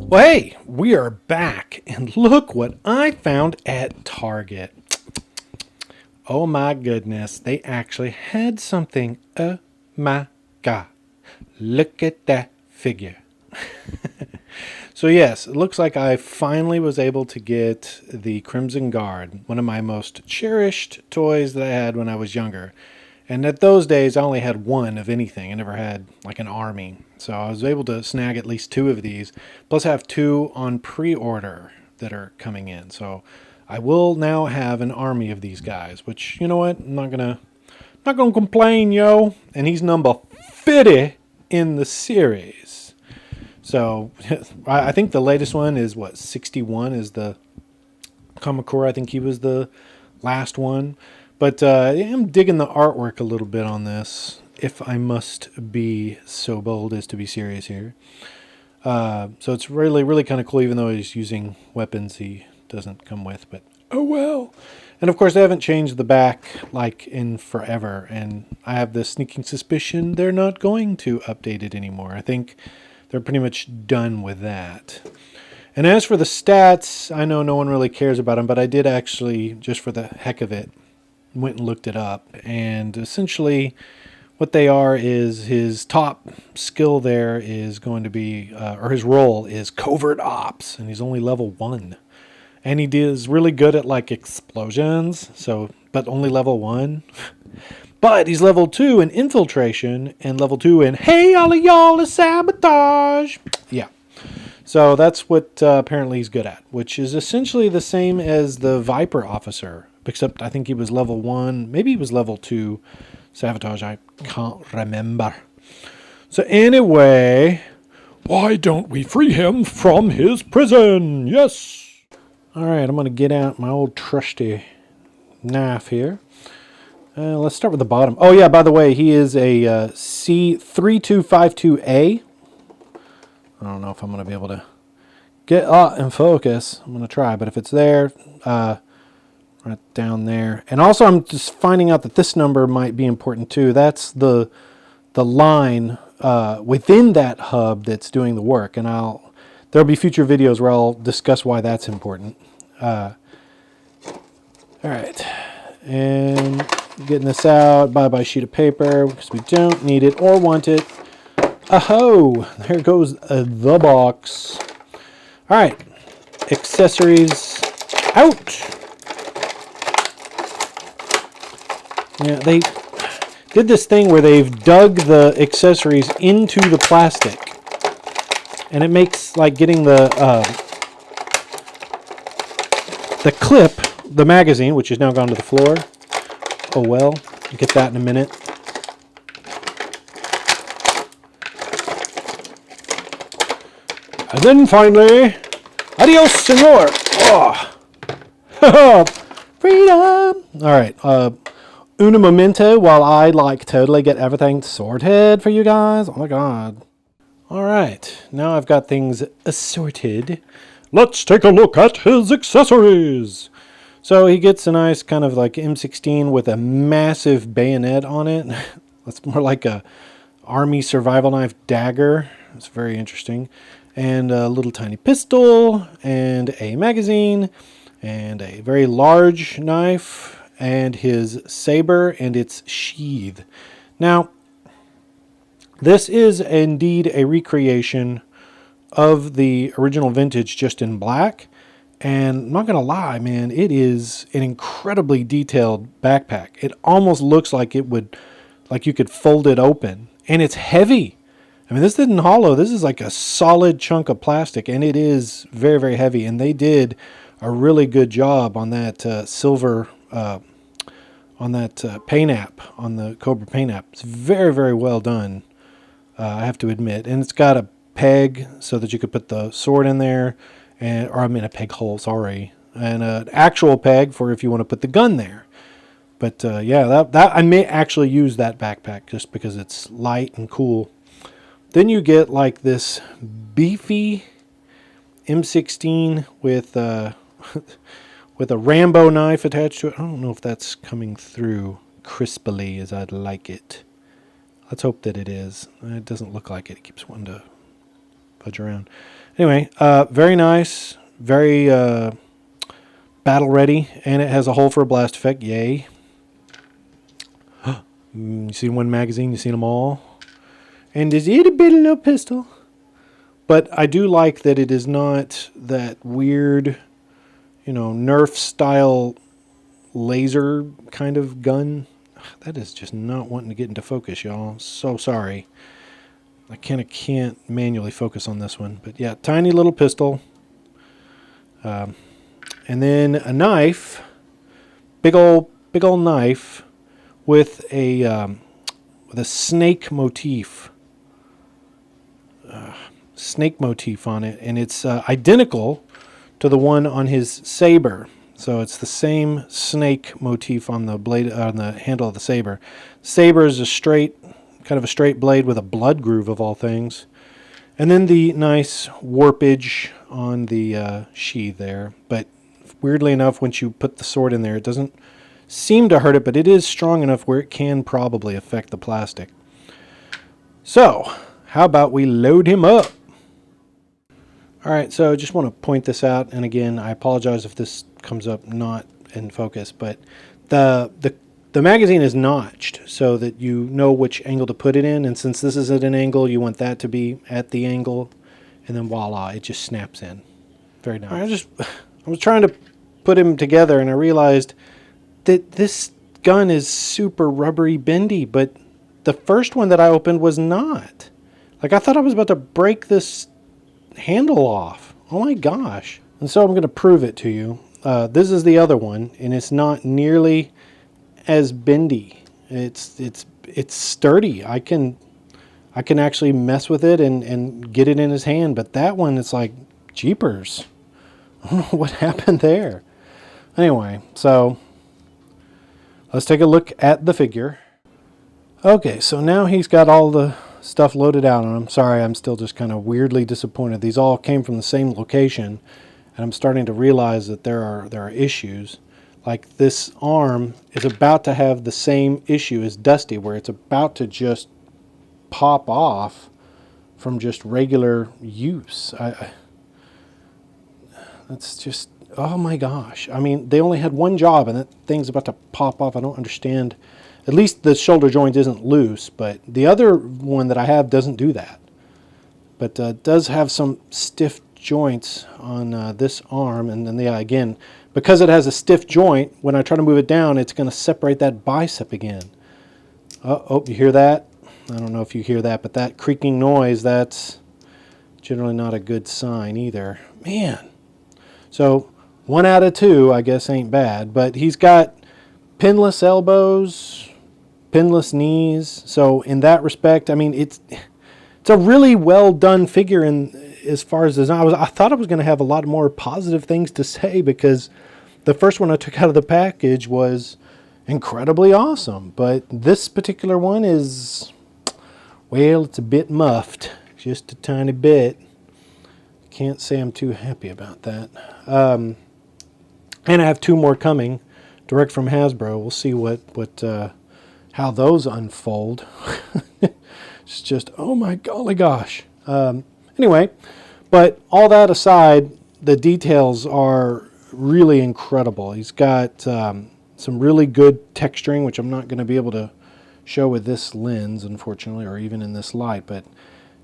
Well, hey, we are back, and look what I found at Target. Oh my goodness, they actually had something. Oh my God. Look at that figure. So yes, it looks like I finally was able to get the Crimson Guard, one of my most cherished toys that I had when I was younger. And at those days, I only had one of anything. I never had like an army. So I was able to snag at least two of these. Plus I have two on pre-order that are coming in. So I will now have an army of these guys, which, you know what? I'm not gonna complain, yo. And he's number 50 in the series. So I think the latest one is what, 61 is the Kamakura. I think he was the last one. But I'm digging the artwork a little bit on this, if I must be so bold as to be serious here. So it's really, really kind of cool, even though he's using weapons he doesn't come with. But oh well. And of course, they haven't changed the back like in forever. And I have this sneaking suspicion they're not going to update it anymore. I think they're pretty much done with that. And as for the stats, I know no one really cares about them, but I did actually, just for the heck of it, went and looked it up, and essentially what they are is his top skill there is going to be, or his role is covert ops, and he's only level 1. And he is really good at like explosions, so but only level 1. But he's level 2 in infiltration and level 2 in hey all of y'all is sabotage. Yeah. So that's what apparently he's good at, which is essentially the same as the Viper officer, except I think he was level 1, maybe he was level 2 sabotage, I can't remember. So anyway, why don't we free him from his prison? Yes! Alright, I'm going to get out my old trusty knife here. Let's start with the bottom. Oh yeah, by the way, he is a C3252A. I don't know if I'm going to be able to get in focus. I'm going to try, but if it's there, right down there. And also I'm just finding out that this number might be important too. That's the line within that hub that's doing the work. And there'll be future videos where I'll discuss why that's important. All right. And getting this out. Bye-bye sheet of paper because we don't need it or want it. Oh, there goes the box. All right, accessories out. Yeah, they did this thing where they've dug the accessories into the plastic, and it makes like getting the clip, the magazine, which has now gone to the floor. Oh well, I'll get that in a minute. And then finally, adios, senor. Oh. Freedom. All right. Una momento while I like totally get everything sorted for you guys. Oh my God. All right. Now I've got things assorted. Let's take a look at his accessories. So he gets a nice kind of like M16 with a massive bayonet on it. That's more like a army survival knife dagger. It's very interesting. And a little tiny pistol, and a magazine, and a very large knife, and his saber and its sheath. Now, this is indeed a recreation of the original vintage, just in black. And I'm not going to lie, man, it is an incredibly detailed backpack. It almost looks like it would, like you could fold it open. And it's heavy. I mean, this isn't hollow. This is like a solid chunk of plastic, and it is very, very heavy. And they did a really good job on that silver, on that paint app, on the Cobra paint app. It's very, very well done, I have to admit. And it's got a peg so that you could put the sword in there, a peg hole, sorry, and an actual peg for if you want to put the gun there. But yeah, that I may actually use that backpack just because it's light and cool. Then you get like this beefy M16 with with a Rambo knife attached to it. I don't know if that's coming through crisply as I'd like it. Let's hope that it is. It doesn't look like it. It keeps wanting to fudge around. Anyway, very nice. Very battle ready. And it has a hole for a blast effect. Yay. You seen one magazine? You seen them all? And is it a bit of a little pistol? But I do like that it is not that weird, Nerf style laser kind of gun. That is just not wanting to get into focus, y'all. So sorry. I can't manually focus on this one. But yeah, tiny little pistol. And then a knife. Big old knife with a snake motif. Snake motif on it. And it's identical to the one on his saber. So it's the same snake motif on the blade, on the handle of the saber. Saber is kind of a straight blade with a blood groove of all things. And then the nice warpage on the sheath there. But weirdly enough, once you put the sword in there, it doesn't seem to hurt it, but it is strong enough where it can probably affect the plastic. So, how about we load him up? All right, so I just want to point this out, and again, I apologize if this comes up not in focus, but the magazine is notched so that you know which angle to put it in, and since this is at an angle, you want that to be at the angle, and then voila, it just snaps in. Very nice. I was trying to put him together, and I realized that this gun is super rubbery bendy, but the first one that I opened was not. Like, I thought I was about to break this handle off. Oh my gosh. And so I'm going to prove it to you. This is the other one, and it's not nearly as bendy. It's sturdy. I can actually mess with it and get it in his hand, but that one, it's like jeepers. I don't know what happened there. Anyway, so let's take a look at the figure. Okay, so now he's got all the stuff loaded out on him. Sorry, I'm still just kind of weirdly disappointed. These all came from the same location, and I'm starting to realize that there are issues. Like, this arm is about to have the same issue as Dusty, where it's about to just pop off from just regular use. That's just, oh my gosh. I mean, they only had one job, and that thing's about to pop off. I don't understand. At least the shoulder joint isn't loose, but the other one that I have doesn't do that. But does have some stiff joints on this arm, and then again, because it has a stiff joint, when I try to move it down, it's going to separate that bicep again. Oh, you hear that? I don't know if you hear that, but that creaking noise, that's generally not a good sign either. Man. So 1 out of 2, I guess, ain't bad, but he's got pinless elbows, pinless knees. So in that respect, I mean, it's a really well done figure in as far as design. I thought I was going to have a lot more positive things to say, because the first one I took out of the package was incredibly awesome, but this particular one is, well, it's a bit muffed, just a tiny bit. Can't say I'm too happy about that. And I have 2 more coming direct from Hasbro. We'll see how those unfold. It's just, oh my golly gosh. Anyway, but all that aside, the details are really incredible. He's got some really good texturing, which I'm not going to be able to show with this lens, unfortunately, or even in this light, but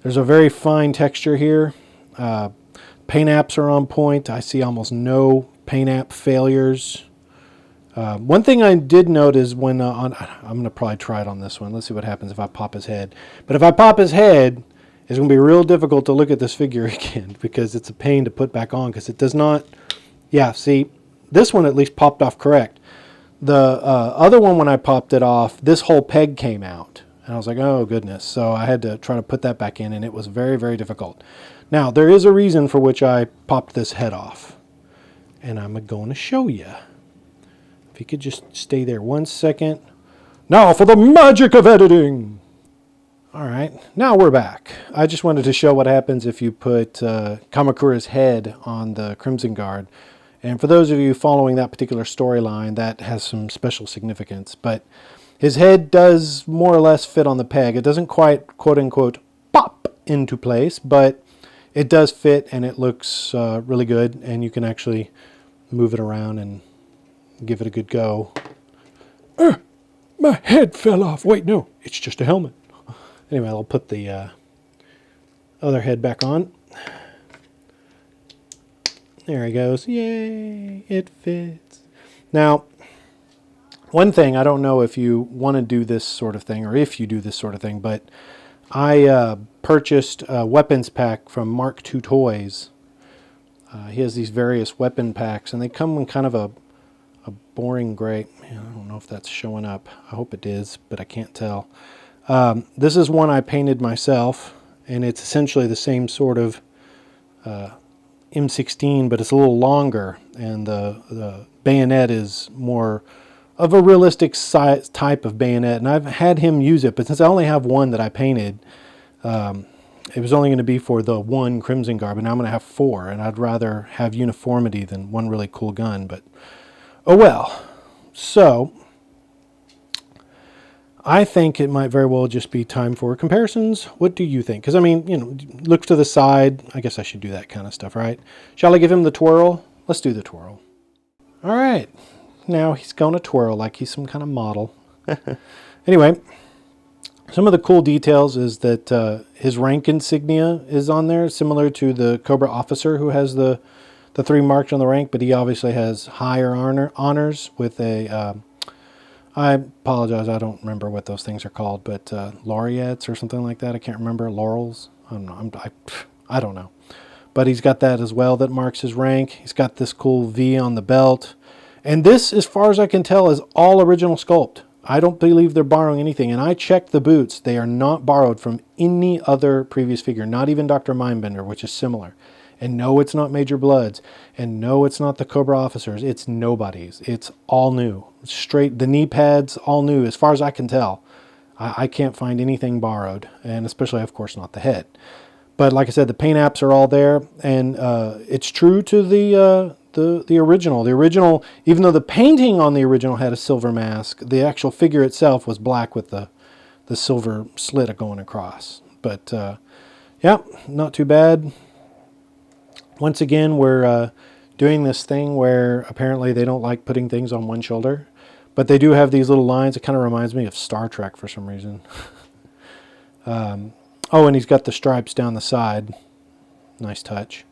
there's a very fine texture here. Paint apps are on point. I see almost no paint app failures. One thing I did note is when I'm going to probably try it on this one. Let's see what happens if I pop his head. But if I pop his head, it's going to be real difficult to look at this figure again, because it's a pain to put back on, because it does not. Yeah, see, this one at least popped off correct. The other one, when I popped it off, this whole peg came out. And I was like, oh goodness. So I had to try to put that back in, and it was very, very difficult. Now, there is a reason for which I popped this head off, and I'm going to show you. If you could just stay there 1 second. Now for the magic of editing. All right, now we're back. I just wanted to show what happens if you put Kamakura's head on the Crimson Guard. And for those of you following that particular storyline, that has some special significance. But His head does more or less fit on the peg. It doesn't quite, quote unquote, pop into place, but it does fit and it looks really good, and you can actually move it around and give it a good go. My head fell off. Wait, no, it's just a helmet. Anyway, I'll put the other head back on. There he goes. Yay, it fits. Now, one thing, I don't know if you want to do this sort of thing or if you do this sort of thing, but I purchased a weapons pack from Mark II Toys. He has these various weapon packs, and they come in kind of a boring gray. Man, I don't know if that's showing up. I hope it is, but I can't tell. This is one I painted myself, and it's essentially the same sort of M16, but it's a little longer, and the bayonet is more of a realistic size type of bayonet, and I've had him use it, but since I only have one that I painted, it was only going to be for the one Crimson Guard, but now I'm going to have 4, and I'd rather have uniformity than one really cool gun, but oh well. So I think it might very well just be time for comparisons. What do you think? Because, I mean, you know, look to the side. I guess I should do that kind of stuff, right? Shall I give him the twirl? Let's do the twirl. All right. Now he's going to twirl like he's some kind of model. Anyway, some of the cool details is that his rank insignia is on there, similar to the Cobra officer who has the 3 marks on the rank, but he obviously has higher honors with a... I apologize, I don't remember what those things are called, but laureates or something like that. I can't remember. Laurels? I don't know. I don't know. But he's got that as well that marks his rank. He's got this cool V on the belt. And this, as far as I can tell, is all original sculpt. I don't believe they're borrowing anything. And I checked the boots. They are not borrowed from any other previous figure, not even Dr. Mindbender, which is similar. And no, it's not Major Bloods. And no, it's not the Cobra officers. It's nobody's. It's all new. Straight, the knee pads, all new, as far as I can tell. I can't find anything borrowed. And especially, of course, not the head. But like I said, the paint apps are all there. And it's true to the original. The original, even though the painting on the original had a silver mask, the actual figure itself was black with the silver slit going across. But, yeah, not too bad. Once again, we're doing this thing where apparently they don't like putting things on one shoulder. But they do have these little lines. It kind of reminds me of Star Trek for some reason. Oh, and he's got the stripes down the side. Nice touch.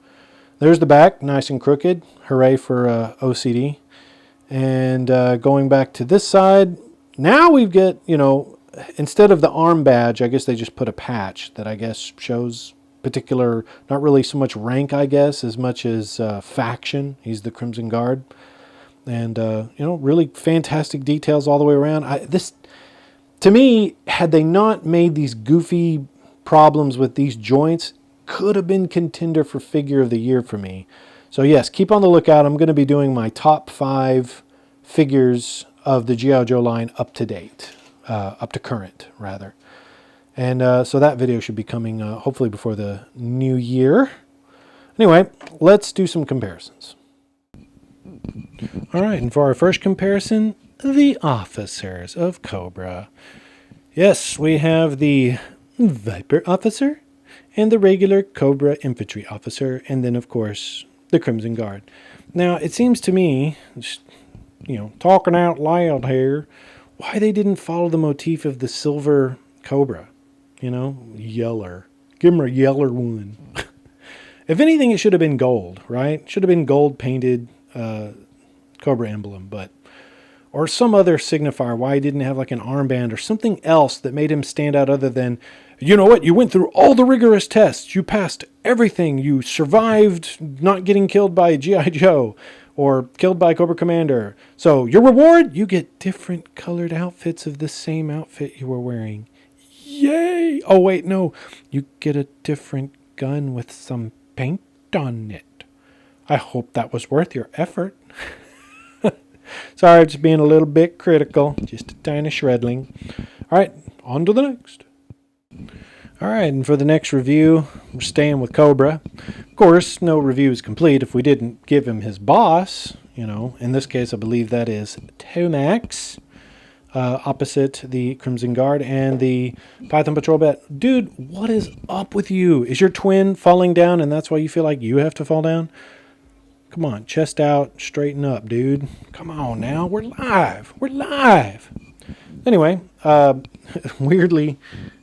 There's the back, nice and crooked. Hooray for OCD. And going back to this side, now we've got, you know, instead of the arm badge, I guess they just put a patch that I guess shows particular, not really so much rank, I guess, as much as faction. He's the Crimson Guard. And, you know, really fantastic details all the way around. This, to me, had they not made these goofy problems with these joints, could have been contender for Figure of the Year for me. So, yes, keep on the lookout. I'm going to be doing my top 5 figures of the G.I. Joe line up to date. Up to current, rather. And so that video should be coming hopefully before the new year. Anyway, let's do some comparisons. All right, and for our first comparison, the officers of Cobra. Yes, we have the Viper officer and the regular Cobra infantry officer, and then, of course, the Crimson Guard. Now, it seems to me, just, you know, talking out loud here, why they didn't follow the motif of the silver Cobra. You know, yeller. Give them a yeller one. If anything, it should have been gold, right? Should have been gold painted Cobra emblem, but... Or some other signifier, why he didn't have like an armband or something else that made him stand out other than, you know what, you went through all the rigorous tests. You passed everything. You survived not getting killed by G.I. Joe or killed by Cobra Commander. So your reward, you get different colored outfits of the same outfit you were wearing. Yay! Oh, wait, no. You get a different gun with some paint on it. I hope that was worth your effort. Sorry, just being a little bit critical. Just a tiny shredling. All right, on to the next. All right, and for the next review, we're staying with Cobra. Of course, no review is complete if we didn't give him his boss. You know, in this case, I believe that is Tomax. opposite the Crimson Guard and the Python Patrol Bet. Dude, what is up with you? Is your twin falling down and that's why you feel like you have to fall down? Come on, chest out, straighten up, dude. Come on now, we're live. We're live. Anyway, weirdly,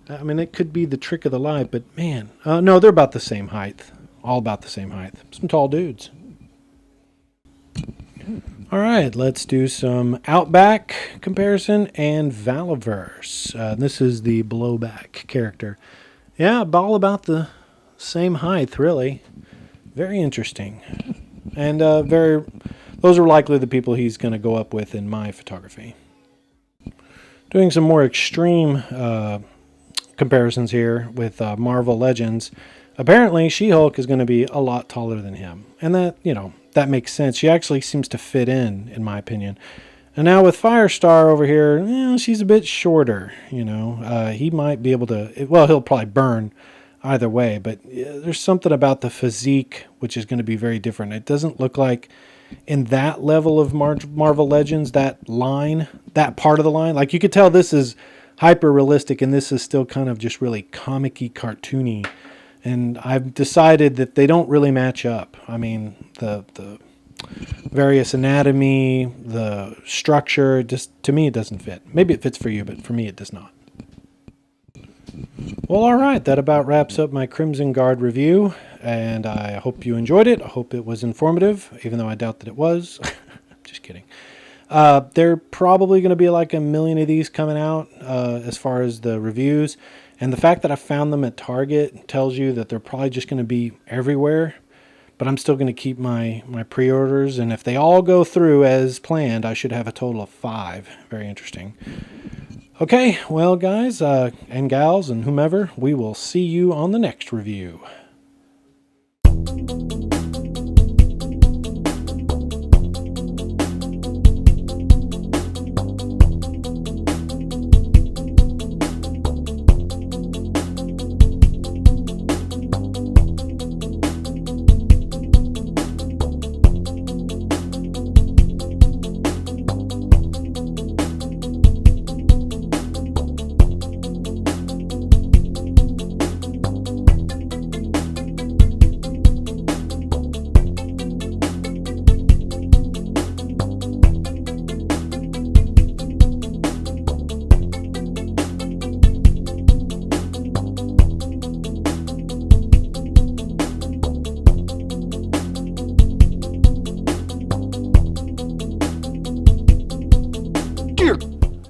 I mean, it could be the trick of the live, but man, no, they're about the same height. All about the same height. Some tall dudes. All right, let's do some Outback comparison and Valaverse. This is the blowback character. Yeah, all about the same height, really. Very interesting. And those are likely the people he's going to go up with in my photography. Doing some more extreme comparisons here with Marvel Legends. Apparently, She-Hulk is going to be a lot taller than him. And that, that makes sense. She actually seems to fit in my opinion. And now with Firestar over here, she's a bit shorter, He might be able to, well, he'll probably burn either way, but there's something about the physique which is going to be very different. It doesn't look like in that level of Marvel Legends, that line, that part of the line, like you could tell this is hyper realistic and this is still kind of just really comic-y, cartoony. And I've decided that they don't really match up. I mean, the various anatomy, the structure, just to me it doesn't fit. Maybe it fits for you, but for me it does not. Well, all right, that about wraps up my Crimson Guard review, and I hope you enjoyed it. I hope it was informative, even though I doubt that it was. Just kidding. There are probably going to be like a million of these coming out as far as the reviews. And the fact that I found them at Target tells you that they're probably just going to be everywhere. But I'm still going to keep my pre-orders. And if they all go through as planned, I should have a total of 5. Very interesting. Okay, well, guys and gals and whomever, we will see you on the next review.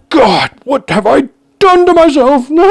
God, what have I done to myself? No!